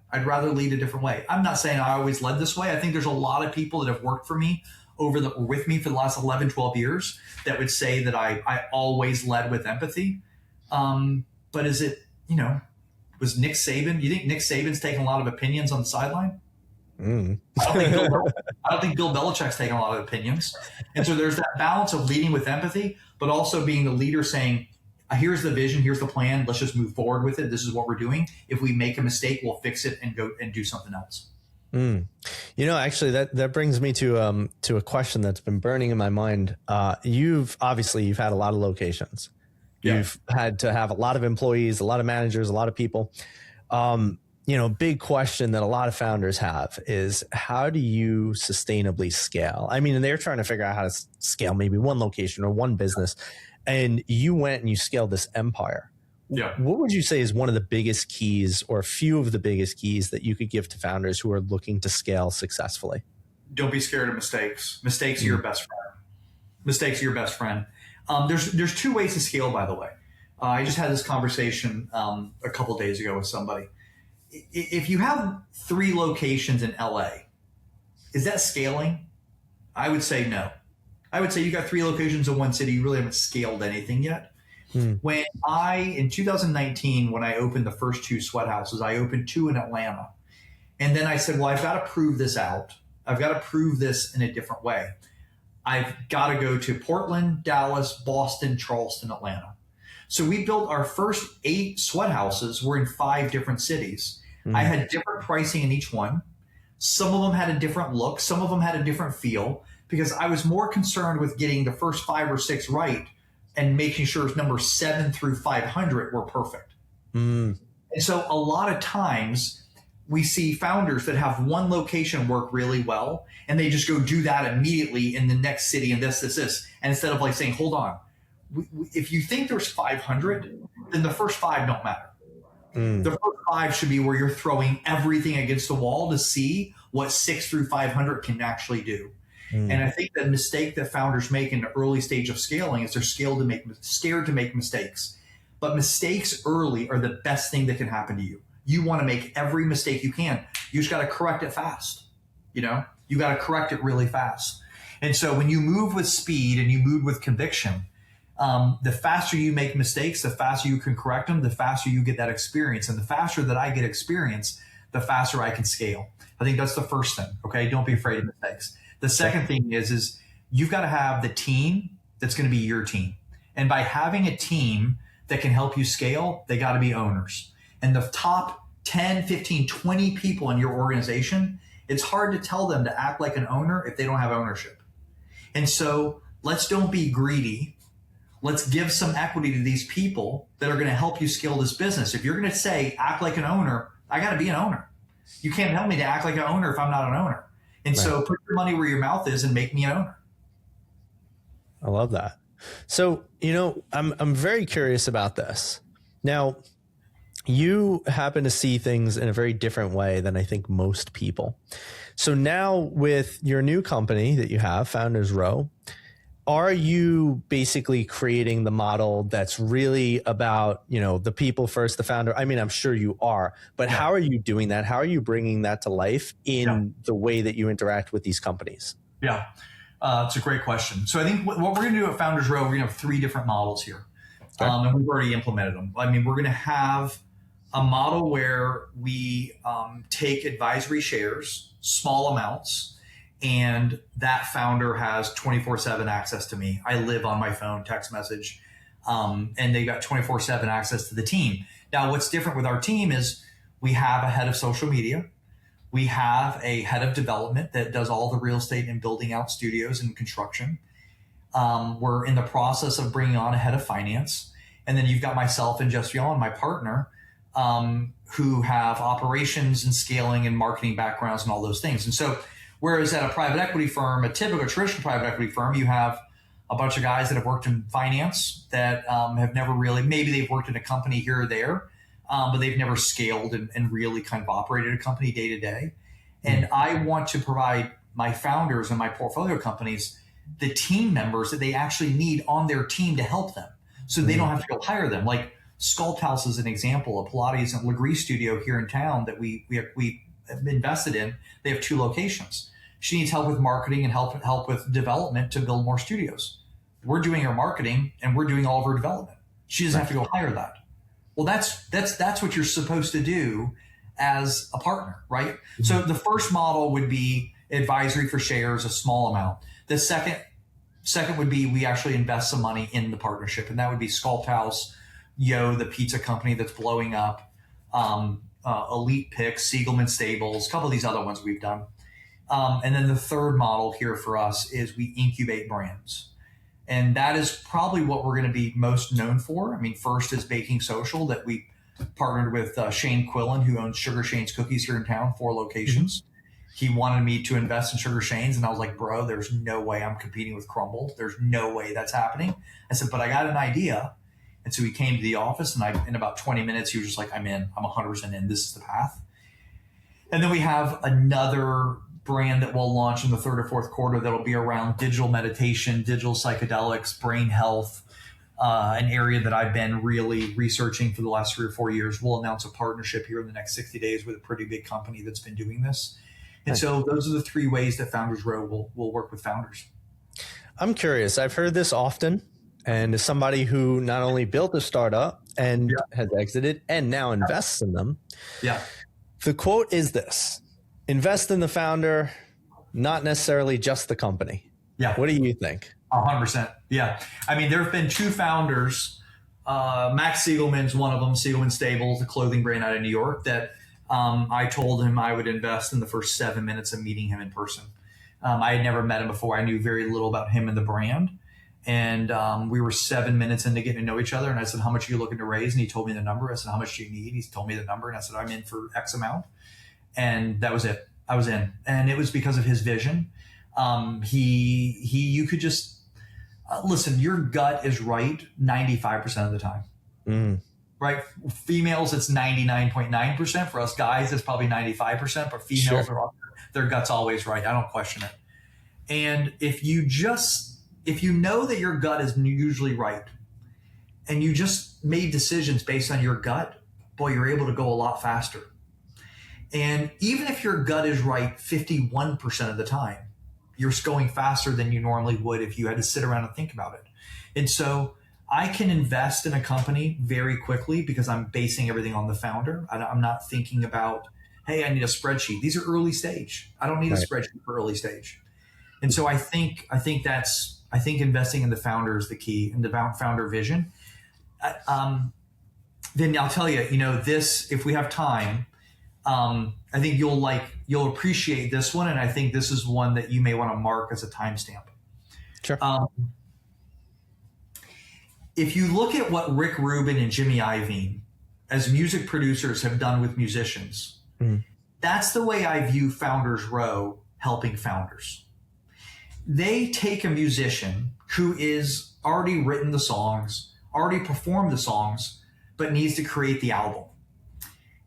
I'm not saying I always led this way. I think there's a lot of people that have worked for me with me for the last 11, 12 years that would say that I always led with empathy. But is it, was Nick Saban? You think Nick Saban's taking a lot of opinions on the sideline? I don't think Bill Belichick's taking a lot of opinions. And so there's that balance of leading with empathy, but also being the leader saying, here's the vision, here's the plan, let's just move forward with it. This is what we're doing. If we make a mistake, we'll fix it and go and do something else. Actually, that brings me to a question that's been burning in my mind. You've had a lot of locations. Yeah. You've had to have a lot of employees, a lot of managers, a lot of people. Big question that a lot of founders have is, how do you sustainably scale? I mean, and they're trying to figure out how to scale maybe one location or one business, and you went and you scaled this empire. Yeah. What would you say is one of the biggest keys, or a few of the biggest keys, that you could give to founders who are looking to scale successfully? Don't be scared of mistakes. Mistakes are your best friend. There's two ways to scale, by the way. I just had this conversation a couple days ago with somebody. If you have 3 locations in LA, is that scaling? I would say no. I would say you got 3 locations in one city. You really haven't scaled anything yet. When in 2019, when I opened the first 2 SweatHouzes, I opened 2 in Atlanta. And then I said, well, I've got to prove this out. I've got to prove this in a different way. I've got to go to Portland, Dallas, Boston, Charleston, Atlanta. So we built our first 8 SweatHouzes. We're in 5 different cities. I had different pricing in each one. Some of them had a different look. Some of them had a different feel, because I was more concerned with getting the first 5 or 6 right and making sure number 7 through 500 were perfect. And so a lot of times we see founders that have one location work really well, and they just go do that immediately in the next city and this. And instead of like saying, hold on, if you think there's 500, then the first 5 don't matter. The first 5 should be where you're throwing everything against the wall to see what 6 through 500 can actually do. And I think the mistake that founders make in the early stage of scaling is they're scared to make mistakes. But mistakes early are the best thing that can happen to you. You want to make every mistake you can. You just got to correct it fast. You got to correct it really fast. And so when you move with speed and you move with conviction, the faster you make mistakes, the faster you can correct them, the faster you get that experience. And the faster that I get experience, the faster I can scale. I think that's the first thing. Okay. Don't be afraid of mistakes. The second thing is you've got to have the team that's going to be your team. And by having a team that can help you scale, they got to be owners. And the top 10, 15, 20 people in your organization, it's hard to tell them to act like an owner if they don't have ownership. And so let's don't be greedy. Let's give some equity to these people that are going to help you scale this business. If you're going to say, act like an owner, I got to be an owner. You can't help me to act like an owner if I'm not an owner. And so put your money where your mouth is and make me an owner. I love that. So, I'm very curious about this. Now, you happen to see things in a very different way than I think most people. So now with your new company that you have, Founders Row, are you basically creating the model that's really about, the people first, the founder? I mean, I'm sure you are, but how are you doing that? How are you bringing that to life in the way that you interact with these companies? Yeah, it's a great question. So I think what we're going to do at Founders Row, we're going to have 3 different models here. Okay. And we've already implemented them. I mean, we're going to have a model where we take advisory shares, small amounts, and that founder has 24/7 access to me. I live on my phone, text message, and they got 24/7 access to the team. Now, what's different with our team is we have a head of social media. We have a head of development that does all the real estate and building out studios and construction. We're in the process of bringing on a head of finance. And then you've got myself and Jess Vion, my partner, who have operations and scaling and marketing backgrounds and all those things. And so whereas at a private equity firm, a typical traditional private equity firm, you have a bunch of guys that have worked in finance that have never really, maybe they've worked in a company here or there, but they've never scaled and really kind of operated a company day to day. And I want to provide my founders and my portfolio companies the team members that they actually need on their team to help them. So they don't have to go hire them. Like SweatHouz is an example, a Pilates and Legree studio here in town that we have invested in. They have 2 locations. She needs help with marketing and help with development to build more studios. We're doing her marketing and we're doing all of her development. She doesn't have to go hire that. Well, that's what you're supposed to do as a partner, right? Mm-hmm. So the first model would be advisory for shares, a small amount. The second would be we actually invest some money in the partnership, and that would be SweatHouz, the pizza company that's blowing up, Elite Picks, Siegelman Stables, a couple of these other ones we've done. And then the third model here for us is we incubate brands. And that is probably what we're going to be most known for. I mean, first is Baking Social that we partnered with Shane Quillen, who owns Sugar Shane's Cookies here in town, 4 locations. Mm-hmm. He wanted me to invest in Sugar Shane's, and I was like, bro, there's no way I'm competing with Crumble. There's no way that's happening. I said, but I got an idea. And so he came to the office, and in about 20 minutes, he was just like, I'm in. I'm 100% in. This is the path. And then we have another brand that we'll launch in the 3rd or 4th quarter that'll be around digital meditation, digital psychedelics, brain health, an area that I've been really researching for the last 3 or 4 years. We'll announce a partnership here in the next 60 days with a pretty big company that's been doing this. And so those are the 3 ways that Founders Row will work with founders. I'm curious. I've heard this often. And as somebody who not only built a startup and has exited and now invests in them, the quote is this: invest in the founder, not necessarily just the company. Yeah. What do you think? 100%. Yeah. I mean, there have been 2 founders. Max Siegelman's one of them, Siegelman Stables, the clothing brand out of New York, that I told him I would invest in the first 7 minutes of meeting him in person. I had never met him before. I knew very little about him and the brand. And we were 7 minutes into getting to know each other. And I said, how much are you looking to raise? And he told me the number. I said, how much do you need? He told me the number. And I said, I'm in for X amount. And that was it. I was in. And it was because of his vision. You could just listen, your gut is right 95% of the time. Mm. Right? Females, it's 99.9%. For us guys, it's probably 95%, but females are their gut's always right. I don't question it. And if you know that your gut is usually right and you just made decisions based on your gut, boy, you're able to go a lot faster. And even if your gut is right 51% of the time, you're going faster than you normally would if you had to sit around and think about it. And so I can invest in a company very quickly because I'm basing everything on the founder. I'm not thinking about, hey, I need a spreadsheet. These are early stage. I don't need a spreadsheet for early stage. And so I think investing in the founder is the key, and the founder vision. Then I'll tell you, this, if we have time, I think you'll appreciate this one. And I think this is one that you may want to mark as a timestamp. Sure. If you look at what Rick Rubin and Jimmy Iovine as music producers have done with musicians, that's the way I view Founders Row helping founders. They take a musician who is already written the songs, already performed the songs, but needs to create the album.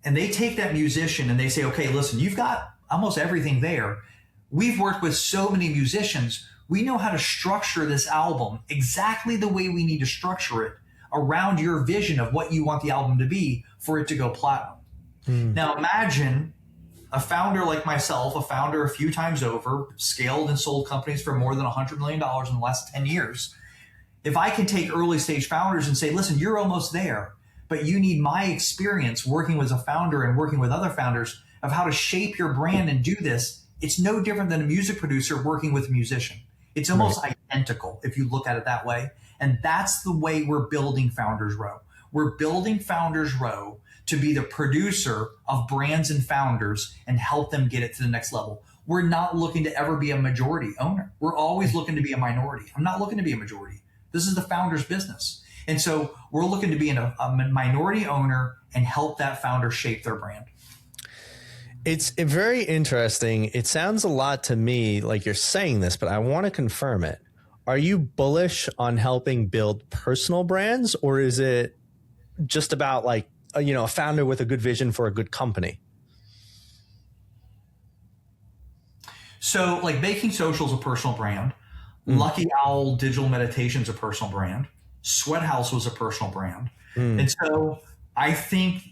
And they take that musician and they say, okay, listen, you've got almost everything there. We've worked with so many musicians. We know how to structure this album exactly the way we need to structure it around your vision of what you want the album to be for it to go platinum. Now imagine a founder like myself, a founder a few times over, scaled and sold companies for more than $100 million in the last 10 years. If I can take early stage founders and say, listen, you're almost there, but you need my experience working as a founder and working with other founders of how to shape your brand and do this. It's no different than a music producer working with a musician. It's almost identical if you look at it that way. And that's the way we're building Founders Row. We're building Founders Row to be the producer of brands and founders and help them get it to the next level. We're not looking to ever be a majority owner. We're always looking to be a minority. I'm not looking to be a majority. This is the founder's business. And so we're looking to be a minority owner and help that founder shape their brand. It's very interesting. It sounds a lot to me like you're saying this, but I want to confirm it. Are you bullish on helping build personal brands, or is it just about like, a founder with a good vision for a good company? So like Baking Social is a personal brand. Lucky Owl Digital Meditation is a personal brand. SweatHouz was a personal brand. And so I think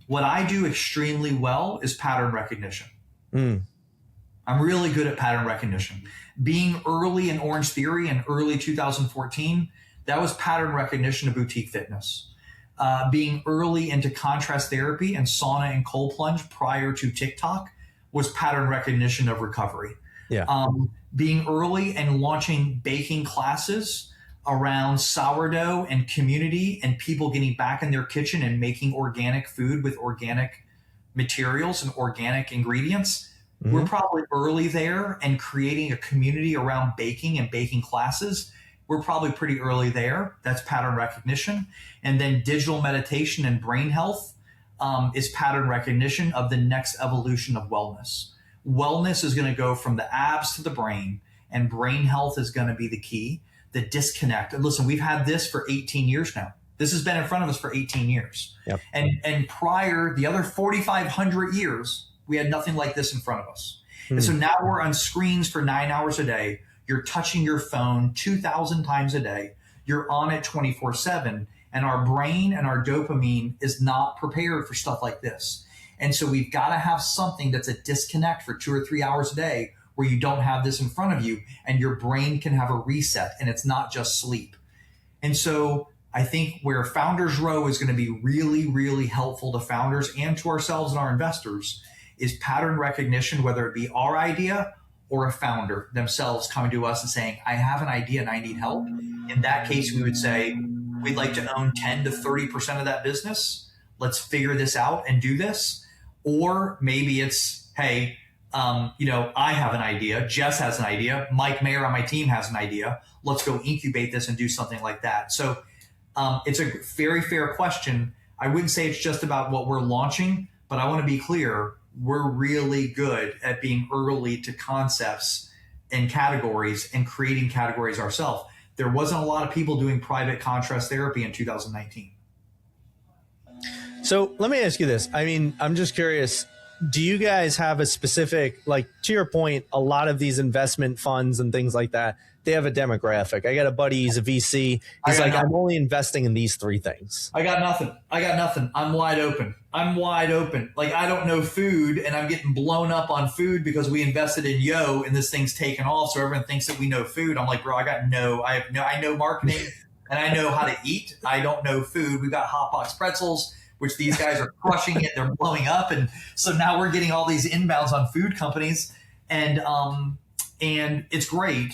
what I do extremely well is pattern recognition. I'm really good at pattern recognition. Being early in Orangetheory in early 2014, that was pattern recognition of boutique fitness. Being early into contrast therapy and sauna and cold plunge prior to TikTok was pattern recognition of recovery. Being early and launching baking classes around sourdough and community and people getting back in their kitchen and making organic food with organic materials and organic ingredients. We're probably early there, and creating a community around baking and baking classes. We're probably pretty early there. That's pattern recognition. And then digital meditation and brain health is pattern recognition of the next evolution of wellness. Wellness is going to go from the abs to the brain, and brain health is going to be the key. The disconnect. And listen, we've had this for 18 years now. This has been in front of us for 18 years. And prior, the other 4,500 years, we had nothing like this in front of us. And so now we're on screens for 9 hours a day. You're touching your phone 2,000 times a day. You're on it 24/7. And our brain and our dopamine is not prepared for stuff like this. And so we've got to have something that's a disconnect for 2 or 3 hours a day where you don't have this in front of you and your brain can have a reset, and it's not just sleep. And so I think where Founders Row is going to be really, really helpful to founders and to ourselves and our investors is pattern recognition, whether it be our idea or a founder themselves coming to us and saying, I have an idea and I need help. In that case, we would say, we'd like to own 10 to 30% of that business. Let's figure this out and do this. Or maybe it's, hey, I have an idea. Jess has an idea. Mike Mayer on my team has an idea. Let's go incubate this and do something like that. So it's a very fair question. I wouldn't say it's just about what we're launching, but I want to be clear. We're really good at being early to concepts and categories and creating categories ourselves. There wasn't a lot of people doing private contrast therapy in 2019. So let me ask you this. I mean, I'm just curious. Do you guys have a specific, like, to your point, a lot of these investment funds and things like that, they have a demographic. I got a buddy, he's a VC. He's like, I'm only investing in these three things. I got nothing. I'm wide open. Like, I don't know food, and I'm getting blown up on food because we invested in Yo and this thing's taken off. So everyone thinks that we know food. I'm like, bro, I know marketing and I know how to eat. I don't know food. We've got hot box pretzels, which these guys are crushing it. They're blowing up. And so now we're getting all these inbounds on food companies, and it's great.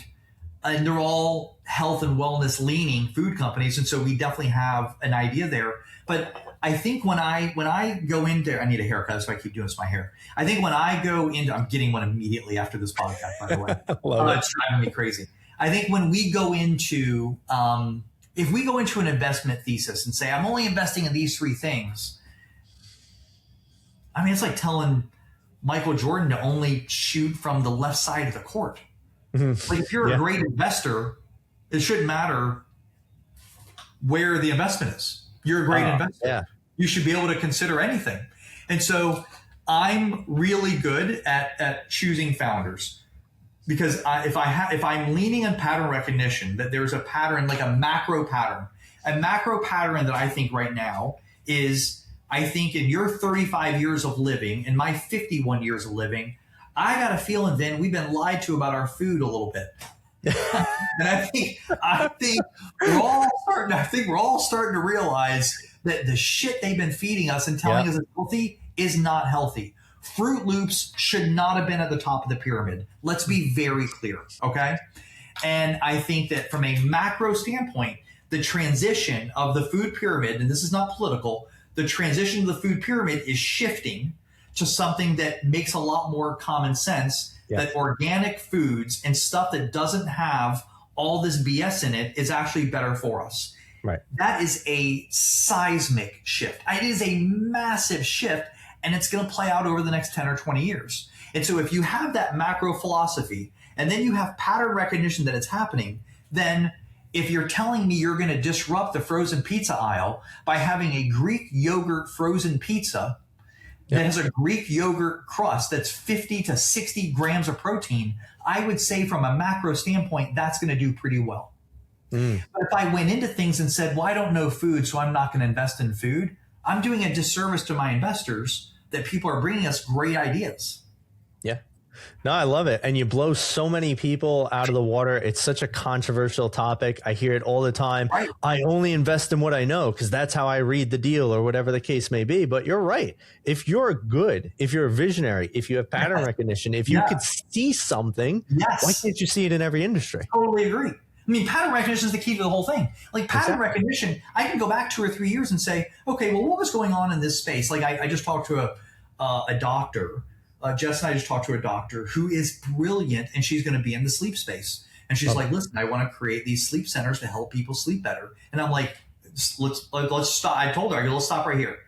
And they're all health and wellness leaning food companies. And so we definitely have an idea there. But I think when I go into, I need a haircut, so I keep doing this to my hair. I think when I go into, I'm getting one immediately after this podcast, by the way. It's driving me crazy. I think when we go into, if we go into an investment thesis and say, I'm only investing in these three things, I mean, it's like telling Michael Jordan to only shoot from the left side of the court. Like, if you're a great investor, it shouldn't matter where the investment is. You're a great investor. Yeah. You should be able to consider anything. And so I'm really good at choosing founders, because if I'm leaning on pattern recognition, that there's a pattern, like a macro pattern that I think right now is, I think in your 35 years of living and my 51 years of living, I got a feeling then we've been lied to about our food a little bit. And I think we're all starting to realize that the shit they've been feeding us and telling us is healthy is not healthy. Fruit Loops should not have been at the top of the pyramid. Let's be very clear, okay? And I think that from a macro standpoint, the transition of the food pyramid, and this is not political, the transition of the food pyramid is shifting to something that makes a lot more common sense, that organic foods and stuff that doesn't have all this BS in it is actually better for us. Right. That is a seismic shift. It is a massive shift, and it's going to play out over the next 10 or 20 years. And so if you have that macro philosophy, and then you have pattern recognition that it's happening, then if you're telling me you're going to disrupt the frozen pizza aisle by having a Greek yogurt frozen pizza that has a Greek yogurt crust that's 50 to 60 grams of protein, I would say from a macro standpoint, that's going to do pretty well. But if I went into things and said, well, I don't know food, so I'm not going to invest in food, I'm doing a disservice to my investors that people are bringing us great ideas. Yeah. No, I love it. And you blow so many people out of the water. It's such a controversial topic. I hear it all the time. Right. I only invest in what I know because that's how I read the deal or whatever the case may be. But you're right. If you're good, if you're a visionary, if you have pattern recognition, if you could see something, why can't you see it in every industry? Totally agree. I mean, pattern recognition is the key to the whole thing. Like pattern recognition, I can go back 2 or 3 years and say, okay, well, what was going on in this space? Like I just talked to a doctor. Jess and I just talked to a doctor who is brilliant, and she's going to be in the sleep space. And she's like, listen, I want to create these sleep centers to help people sleep better. And I'm like, let's stop. I told her, I go, let's stop right here.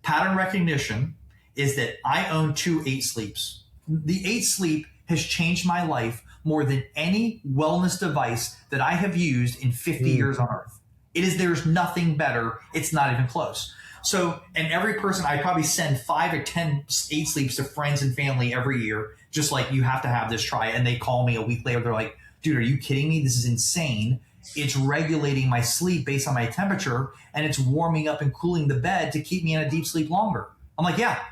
Pattern recognition is that I own 2 8 sleeps. The 8 sleep has changed my life more than any wellness device that I have used in 50 years on earth. There's nothing better. It's not even close. So, and every person, I probably send 5 or 10 8 sleeps to friends and family every year, just like, you have to have this, try it. And they call me a week later. They're like, dude, are you kidding me? This is insane. It's regulating my sleep based on my temperature, and it's warming up and cooling the bed to keep me in a deep sleep longer. I'm like, yeah.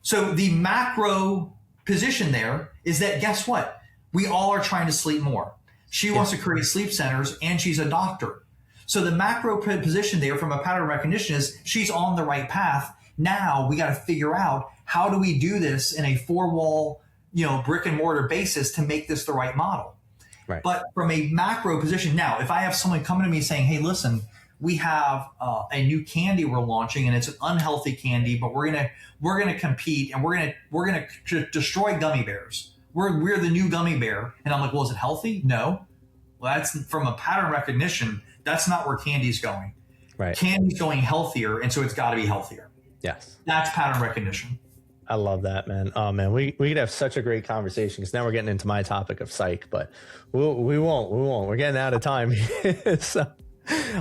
So the macro position there is that, guess what? We all are trying to sleep more. She wants to create sleep centers, and she's a doctor. So the macro position there from a pattern recognition is she's on the right path. Now we got to figure out, how do we do this in a 4-wall, brick and mortar basis to make this the right model? Right. But from a macro position, now, if I have someone coming to me saying, hey, listen, we have a new candy we're launching, and it's an unhealthy candy, but we're gonna compete, and we're gonna destroy gummy bears. We're the new gummy bear. And I'm like, well, is it healthy? No. Well, that's from a pattern recognition. That's not where candy's going. Right. Candy's going healthier, and so it's got to be healthier. Yes. That's pattern recognition. I love that, man. Oh man, we could have such a great conversation, because now we're getting into my topic of psych, but we won't. We're getting out of time. So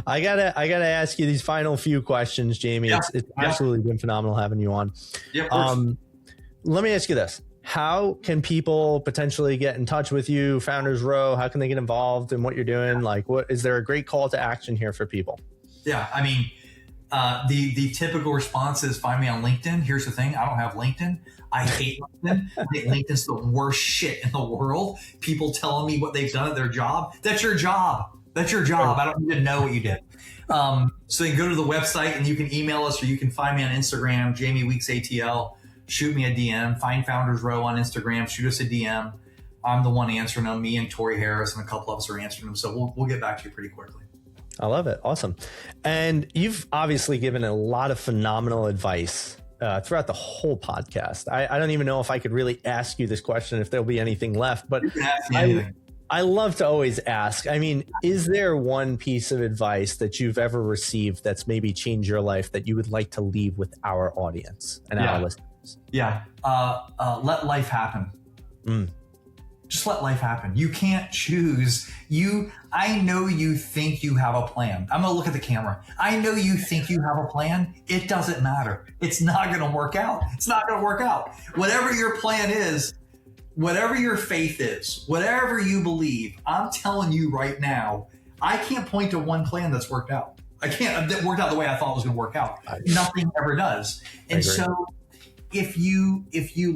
I gotta ask you these final few questions, Jamie. Yeah. It's absolutely been phenomenal having you on. Yeah, of course. Let me ask you this. How can people potentially get in touch with you, Founders Row? How can they get involved in what you're doing? Like, what is there a great call to action here for people? Yeah, I mean, the typical response is find me on LinkedIn. Here's the thing. I don't have LinkedIn. I hate LinkedIn. I think LinkedIn's the worst shit in the world. People telling me what they've done at their job. That's your job. That's your job. I don't even know what you did. So you can go to the website and you can email us, or you can find me on Instagram, Jamie Weeks ATL. Shoot me a DM. Find Founders Row on Instagram. Shoot us a DM. I'm the one answering them. Me and Tori Harris and a couple of us are answering them. So we'll get back to you pretty quickly. I love it. Awesome. And you've obviously given a lot of phenomenal advice throughout the whole podcast. I don't even know if I could really ask you this question, if there'll be anything left, but You can ask me anything. I love to always ask. I mean, is there one piece of advice that you've ever received that's maybe changed your life that you would like to leave with our audience and our listeners? Yeah. Let life happen. Just let life happen. You can't choose. I know you think you have a plan. I'm going to look at the camera. I know you think you have a plan. It doesn't matter. It's not going to work out. It's not going to work out. Whatever your plan is, whatever your faith is, whatever you believe, I'm telling you right now, I can't point to one plan that's worked out. That worked out the way I thought it was going to work out. Nothing ever does. And so if you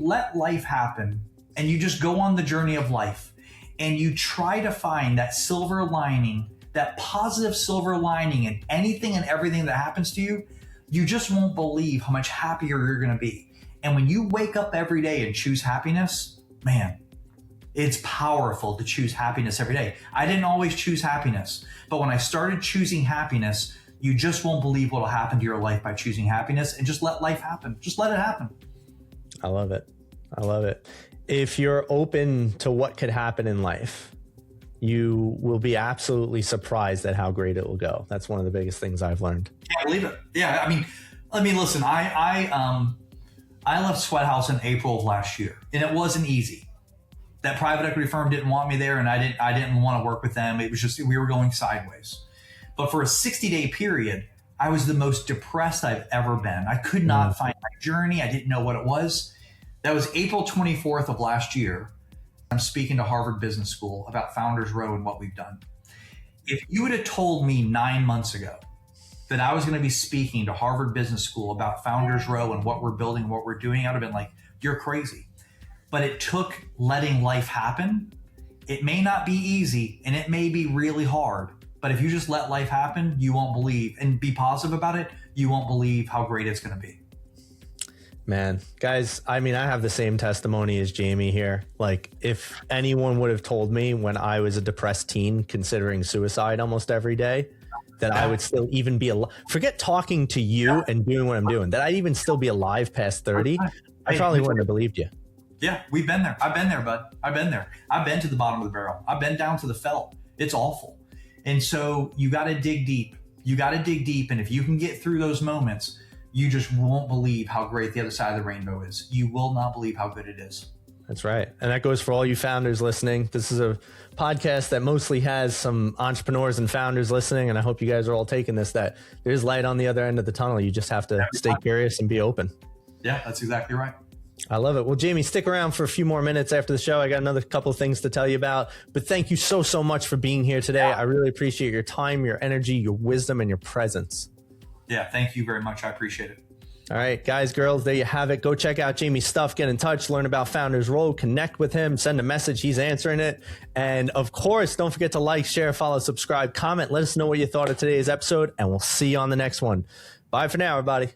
let life happen and you just go on the journey of life and you try to find that silver lining, that positive silver lining in anything and everything that happens to you, you just won't believe how much happier you're going to be. And when you wake up every day and choose happiness, man, it's powerful to choose happiness every day. I didn't always choose happiness, but when I started choosing happiness, you just won't believe what will happen to your life by choosing happiness, and just let life happen. Just let it happen. I love it. I love it. If you're open to what could happen in life, you will be absolutely surprised at how great it will go. That's one of the biggest things I've learned. Can't believe it. Yeah. I mean, listen, I left SweatHouz in April of last year, and it wasn't easy. That private equity firm didn't want me there, and I didn't want to work with them. It was just, we were going sideways. But for a 60-day period, I was the most depressed I've ever been. I could not find my journey. I didn't know what it was. That was April 24th of last year. I'm speaking to Harvard Business School about Founders Row and what we've done. If you would have told me 9 months ago that I was going to be speaking to Harvard Business School about Founders Row and what we're building, what we're doing, I would have been like, you're crazy. But it took letting life happen. It may not be easy and it may be really hard, but if you just let life happen, you won't believe, and be positive about it, you won't believe how great it's going to be. Man, guys, I mean, I have the same testimony as Jamie here. Like, if anyone would have told me when I was a depressed teen considering suicide almost every day, that I would still even be alive, forget talking to you and doing what I'm doing, that I'd even still be alive past 30, I probably wouldn't have believed you. Yeah, we've been there. I've been there, bud. I've been there. I've been to the bottom of the barrel. I've been down to the felt. It's awful. And so you got to dig deep. You got to dig deep. And if you can get through those moments, you just won't believe how great the other side of the rainbow is. You will not believe how good it is. That's right. And that goes for all you founders listening. This is a podcast that mostly has some entrepreneurs and founders listening. And I hope you guys are all taking this, that there's light on the other end of the tunnel. You just have to stay curious and be open. Yeah, that's exactly right. I love it. Well, Jamie, stick around for a few more minutes after the show. I got another couple of things to tell you about, but thank you so much for being here today. I really appreciate your time, your energy, your wisdom, and your presence. Yeah, thank you very much. I appreciate it. All right, guys, girls, there you have it. Go check out Jamie's stuff, get in touch, learn about Founders Row, connect with him, send a message. He's answering it. And of course, don't forget to like, share, follow, subscribe, comment. Let us know what you thought of today's episode, and we'll see you on the next one. Bye for now, everybody.